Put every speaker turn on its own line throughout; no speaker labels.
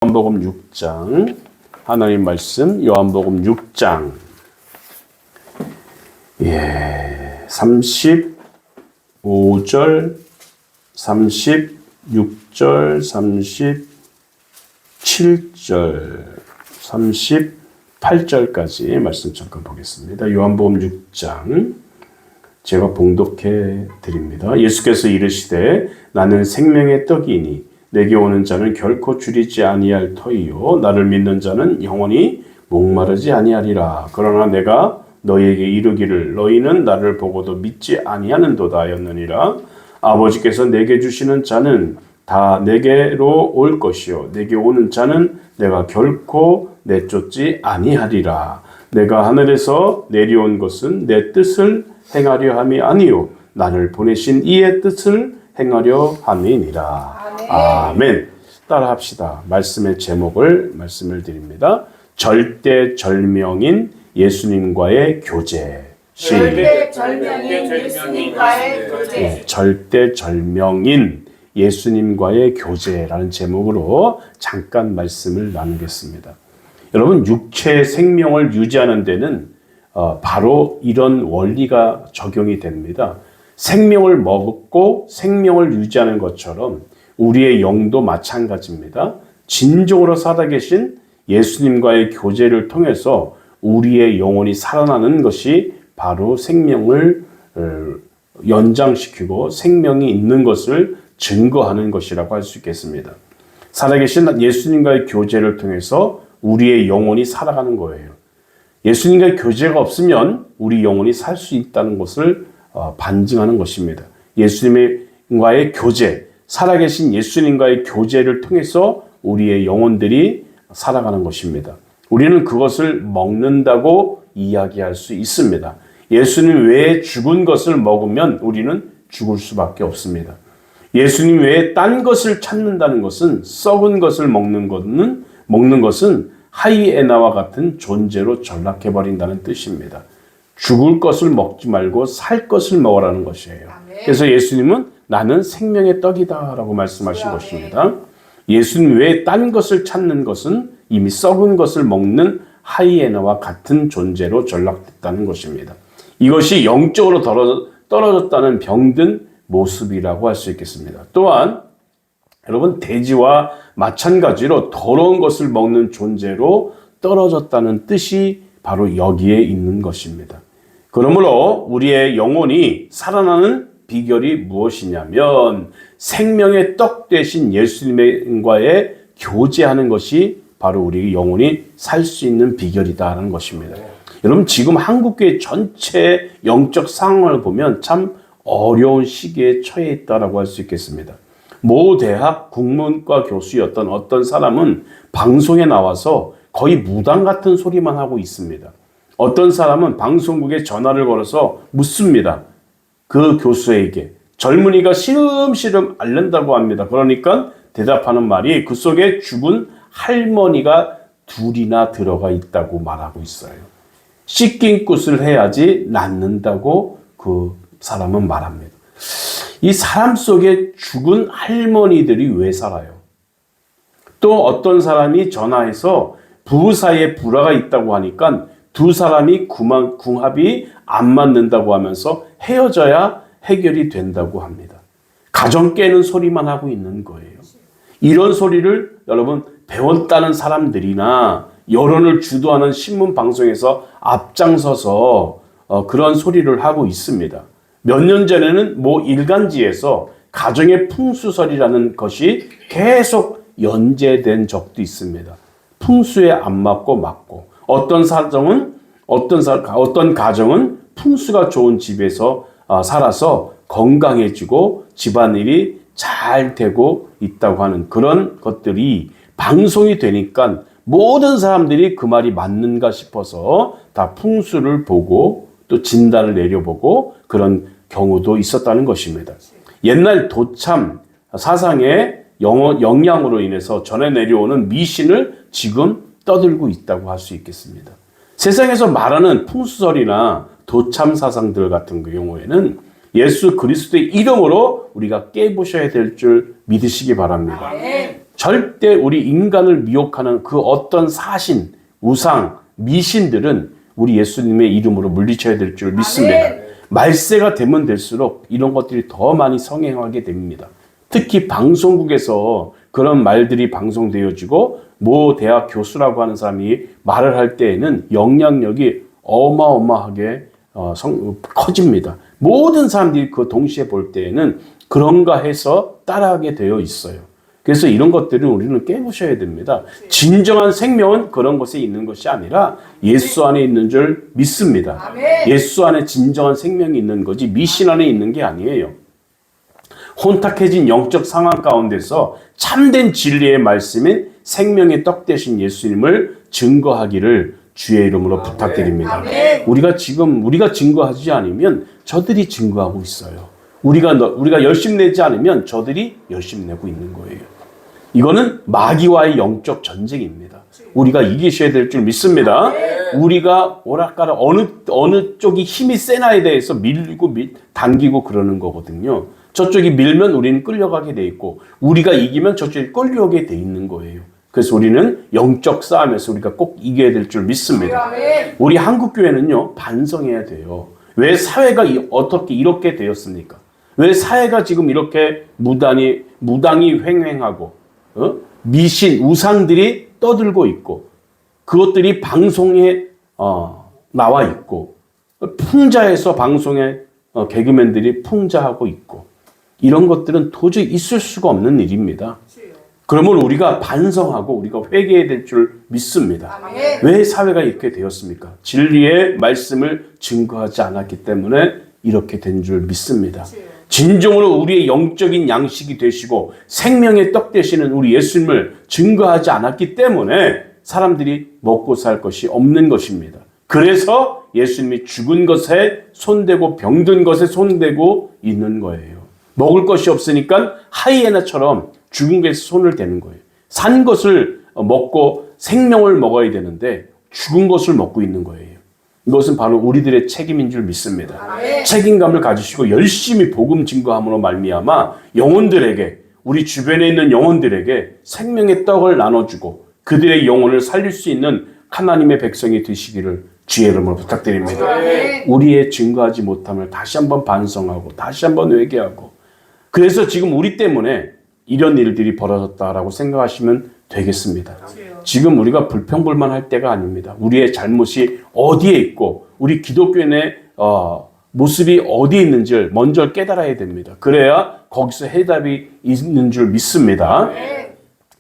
요한복음 6장 하나님 말씀 요한복음 6장 35절 36절 37절 38절까지 말씀 잠깐 보겠습니다. 요한복음 6장 제가 봉독해 드립니다. 예수께서 이르시되 나는 생명의 떡이니 내게 오는 자는 결코 줄이지 아니할 터이요 나를 믿는 자는 영원히 목마르지 아니하리라. 그러나 내가 너희에게 이르기를 너희는 나를 보고도 믿지 아니하는도다 하였느니라. 아버지께서 내게 주시는 자는 다 내게로 올 것이요 내게 오는 자는 내가 결코 내쫓지 아니하리라. 내가 하늘에서 내려온 것은 내 뜻을 행하려 함이 아니요 나를 보내신 이의 뜻을 행하려 함이니라. 아멘. 따라합시다. 말씀의 제목을 말씀을 드립니다. 절대절명인 예수님과의 교제.
절대절명인 예수님과의 교제.
절대절명인 예수님과의 교제라는 제목으로 잠깐 말씀을 나누겠습니다. 여러분, 육체의 생명을 유지하는 데는 바로 이런 원리가 적용이 됩니다. 생명을 먹고 생명을 유지하는 것처럼 우리의 영도 마찬가지입니다. 진정으로 살아계신 예수님과의 교제를 통해서 우리의 영혼이 살아나는 것이 바로 생명을 연장시키고 생명이 있는 것을 증거하는 것이라고 할 수 있겠습니다. 살아계신 예수님과의 교제를 통해서 우리의 영혼이 살아가는 거예요. 예수님과의 교제가 없으면 우리 영혼이 살 수 있다는 것을 반증하는 것입니다. 예수님과의 교제, 살아계신 예수님과의 교제를 통해서 우리의 영혼들이 살아가는 것입니다. 우리는 그것을 먹는다고 이야기할 수 있습니다. 예수님 외에 죽은 것을 먹으면 우리는 죽을 수밖에 없습니다. 예수님 외에 딴 것을 찾는다는 것은 썩은 것을 먹는 것은 하이에나와 같은 존재로 전락해버린다는 뜻입니다. 죽을 것을 먹지 말고 살 것을 먹으라는 것이에요. 그래서 예수님은 나는 생명의 떡이다 라고 말씀하신 것입니다. 예수님 외에 딴 것을 찾는 것은 이미 썩은 것을 먹는 하이에나와 같은 존재로 전락됐다는 것입니다. 이것이 영적으로 떨어졌다는 병든 모습이라고 할 수 있겠습니다. 또한 여러분, 돼지와 마찬가지로 더러운 것을 먹는 존재로 떨어졌다는 뜻이 바로 여기에 있는 것입니다. 그러므로 우리의 영혼이 살아나는 비결이 무엇이냐면 생명의 떡 되신 예수님과의 교제하는 것이 바로 우리 영혼이 살 수 있는 비결이다라는 것입니다. 여러분, 지금 한국교회 전체 영적 상황을 보면 참 어려운 시기에 처해 있다라고 할 수 있겠습니다. 모 대학 국문과 교수였던 어떤 사람은 방송에 나와서 거의 무당 같은 소리만 하고 있습니다. 어떤 사람은 방송국에 전화를 걸어서 묻습니다. 그 교수에게 젊은이가 시름시름 앓는다고 합니다. 그러니까 대답하는 말이 그 속에 죽은 할머니가 둘이나 들어가 있다고 말하고 있어요. 씻긴 굿을 해야지 낫는다고 그 사람은 말합니다. 이 사람 속에 죽은 할머니들이 왜 살아요? 또 어떤 사람이 전화해서 부부 사이에 불화가 있다고 하니까 두 사람이 궁합이 안 맞는다고 하면서 헤어져야 해결이 된다고 합니다. 가정 깨는 소리만 하고 있는 거예요. 이런 소리를 여러분 배웠다는 사람들이나 여론을 주도하는 신문 방송에서 앞장서서 그런 소리를 하고 있습니다. 몇 년 전에는 모 일간지에서 가정의 풍수설이라는 것이 계속 연재된 적도 있습니다. 풍수에 안 맞고 어떤 가정은 풍수가 좋은 집에서 살아서 건강해지고 집안일이 잘 되고 있다고 하는 그런 것들이 방송이 되니까 모든 사람들이 그 말이 맞는가 싶어서 다 풍수를 보고 또 진단을 내려보고 그런 경우도 있었다는 것입니다. 옛날 도참 사상의 영향으로 인해서 전해 내려오는 미신을 지금 떠들고 있다고 할 수 있겠습니다. 세상에서 말하는 풍수설이나 도참 사상들 같은 경우에는 예수 그리스도의 이름으로 우리가 깨부셔야 될 줄 믿으시기 바랍니다. 절대 우리 인간을 미혹하는 그 어떤 사신, 우상, 미신들은 우리 예수님의 이름으로 물리쳐야 될 줄 믿습니다.
아멘.
말세가 되면 될수록 이런 것들이 더 많이 성행하게 됩니다. 특히 방송국에서 그런 말들이 방송되어지고 모 대학 교수라고 하는 사람이 말을 할 때에는 영향력이 어마어마하게 커집니다. 모든 사람들이 그 동시에 볼 때에는 그런가 해서 따라하게 되어 있어요. 그래서 이런 것들을 우리는 깨부셔야 됩니다. 진정한 생명은 그런 것에 있는 것이 아니라 예수 안에 있는 줄 믿습니다.
아멘.
예수 안에 진정한 생명이 있는 거지 미신 안에 있는 게 아니에요. 혼탁해진 영적 상황 가운데서 참된 진리의 말씀인 생명의 떡 되신 예수님을 증거하기를 주의 이름으로 부탁드립니다.
아멘.
우리가 증거하지 않으면 저들이 증거하고 있어요. 우리가 열심 내지 않으면 저들이 열심 내고 있는 거예요. 이거는 마귀와의 영적 전쟁입니다. 우리가 이기셔야 될 줄 믿습니다. 우리가 오락가락 어느 쪽이 힘이 세나에 대해서 밀고 당기고 그러는 거거든요. 저쪽이 밀면 우리는 끌려가게 돼 있고 우리가 이기면 저쪽이 끌려오게 돼 있는 거예요. 그래서 우리는 영적 싸움에서 우리가 꼭 이겨야 될 줄 믿습니다. 우리 한국교회는요, 반성해야 돼요. 왜 사회가 어떻게 이렇게 되었습니까? 왜 사회가 지금 이렇게 무당이 횡행하고 미신, 우상들이 떠들고 있고 그것들이 방송에 나와 있고 풍자해서 방송에 개그맨들이 풍자하고 있고 이런 것들은 도저히 있을 수가 없는 일입니다. 그러면 우리가 반성하고 우리가 회개해야 될 줄 믿습니다.
아멘.
왜 사회가 이렇게 되었습니까? 진리의 말씀을 증거하지 않았기 때문에 이렇게 된 줄 믿습니다. 진정으로 우리의 영적인 양식이 되시고 생명의 떡 되시는 우리 예수님을 증거하지 않았기 때문에 사람들이 먹고 살 것이 없는 것입니다. 그래서 예수님이 죽은 것에 손대고 병든 것에 손대고 있는 거예요. 먹을 것이 없으니까 하이에나처럼 죽은 것에 손을 대는 거예요. 산 것을 먹고 생명을 먹어야 되는데 죽은 것을 먹고 있는 거예요. 이것은 바로 우리들의 책임인 줄 믿습니다.
아멘.
책임감을 가지시고 열심히 복음 증거함으로 말미암아 영혼들에게 우리 주변에 있는 영혼들에게 생명의 떡을 나눠주고 그들의 영혼을 살릴 수 있는 하나님의 백성이 되시기를 주의 이름으로 부탁드립니다.
아멘.
우리의 증거하지 못함을 다시 한번 반성하고 다시 한번 회개하고 그래서 지금 우리 때문에 이런 일들이 벌어졌다라고 생각하시면 되겠습니다. 지금 우리가 불평불만할 때가 아닙니다. 우리의 잘못이 어디에 있고 우리 기독교인의 모습이 어디에 있는지를 먼저 깨달아야 됩니다. 그래야 거기서 해답이 있는 줄 믿습니다.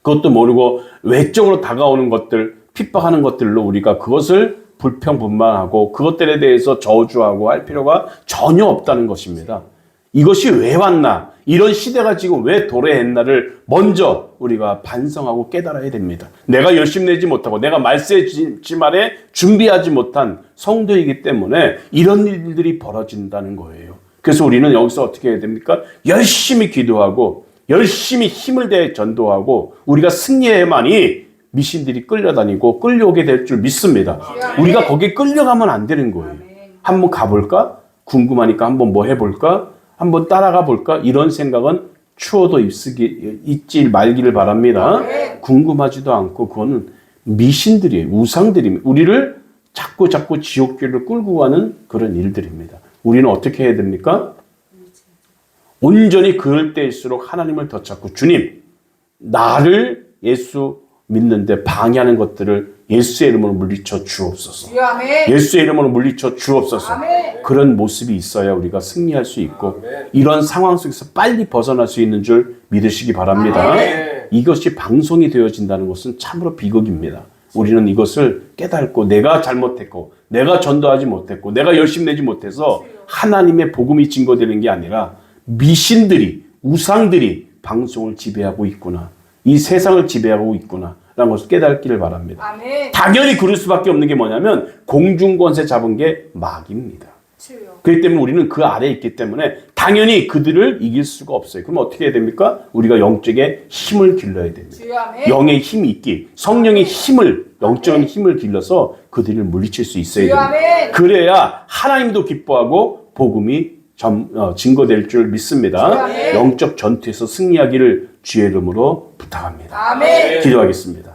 그것도 모르고 외적으로 다가오는 것들, 핍박하는 것들로 우리가 그것을 불평불만하고 그것들에 대해서 저주하고 할 필요가 전혀 없다는 것입니다. 이것이 왜 왔나? 이런 시대가 지금 왜 도래했나를 먼저 우리가 반성하고 깨달아야 됩니다. 내가 열심히 내지 못하고 내가 말세지만에 준비하지 못한 성도이기 때문에 이런 일들이 벌어진다는 거예요. 그래서 우리는 여기서 어떻게 해야 됩니까? 열심히 기도하고 열심히 힘을 대해 전도하고 우리가 승리해야만이 미신들이 끌려다니고 끌려오게 될 줄 믿습니다. 우리가 거기에 끌려가면 안 되는 거예요. 한번 가볼까? 궁금하니까 한번 뭐 해볼까? 한번 따라가 볼까? 이런 생각은 추워도 잊지 말기를 바랍니다. 궁금하지도 않고 그거는 미신들이에요. 우상들입니다. 우리를 자꾸 지옥길을 끌고 가는 그런 일들입니다. 우리는 어떻게 해야 됩니까? 온전히 그럴 때일수록 하나님을 더 찾고 주님, 나를 예수 믿는데 방해하는 것들을 예수의 이름으로 물리쳐 주옵소서. 예수의 이름으로 물리쳐 주옵소서.
아멘.
그런 모습이 있어야 우리가 승리할 수 있고 이런 상황 속에서 빨리 벗어날 수 있는 줄 믿으시기 바랍니다.
아멘.
이것이 방송이 되어진다는 것은 참으로 비극입니다. 우리는 이것을 깨닫고 내가 잘못했고 내가 전도하지 못했고 내가 열심히 내지 못해서 하나님의 복음이 증거되는 게 아니라 미신들이 우상들이 방송을 지배하고 있구나. 이 세상을 지배하고 있구나 라는 것을 깨닫기를 바랍니다.
아멘.
당연히 그럴 수밖에 없는 게 뭐냐면 공중권세 잡은 게 마귀입니다. 그렇기 때문에 우리는 그 아래에 있기 때문에 당연히 그들을 이길 수가 없어요. 그럼 어떻게 해야 됩니까? 우리가 영적의 힘을 길러야 됩니다. 영의 힘이 있기, 성령의 힘을, 영적인 힘을 길러서 그들을 물리칠 수 있어야 됩니다. 그래야 하나님도 기뻐하고 복음이 증거될 줄 믿습니다. 영적 전투에서 승리하기를 주의 이름으로 부탁합니다.
아멘.
기도하겠습니다.